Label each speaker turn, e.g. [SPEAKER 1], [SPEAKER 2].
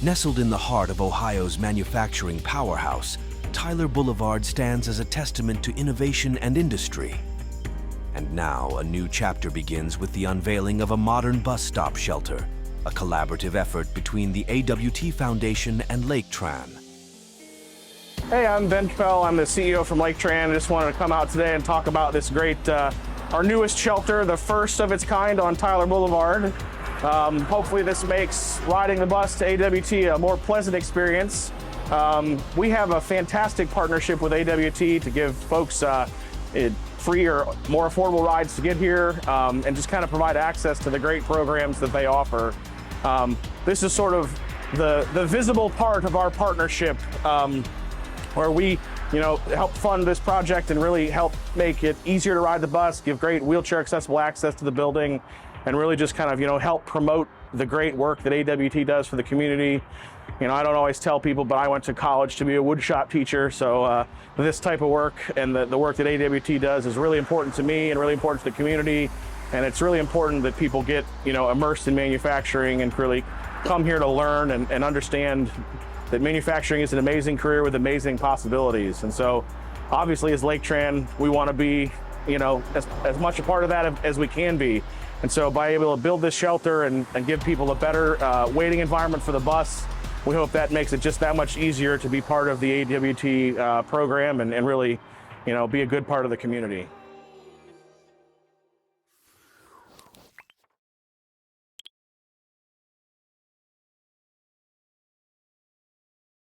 [SPEAKER 1] Nestled in the heart of Ohio's manufacturing powerhouse, Tyler Blvd stands as a testament to innovation and industry. And now a new chapter begins with the unveiling of a modern bus stop shelter, a collaborative effort between the AWT Foundation and Laketran.
[SPEAKER 2] Hey, I'm Ben Fell. I'm the CEO from Laketran. I just wanted to come out today and talk about this great, our newest shelter, the first of its kind on Tyler Blvd. Hopefully this makes riding the bus to AWT a more pleasant experience. We have a fantastic partnership with AWT to give folks free or more affordable rides to get here, and just kind of provide access to the great programs that they offer. This is sort of the visible part of our partnership, where we help fund this project and really help make it easier to ride the bus, give great wheelchair accessible access to the building, and really just kind of help promote the great work that AWT does for the community. I don't always tell people, but I went to college to be a woodshop teacher, so this type of work and the work that AWT does is really important to me and really important to the community, and it's really important that people get immersed in manufacturing and really come here to learn and understand that manufacturing is an amazing career with amazing possibilities. And so obviously as Laketran, we want to be as much a part of that as we can be. And so by able to build this shelter and give people a better waiting environment for the bus, we hope that makes it just that much easier to be part of the AWT program and really be a good part of the community.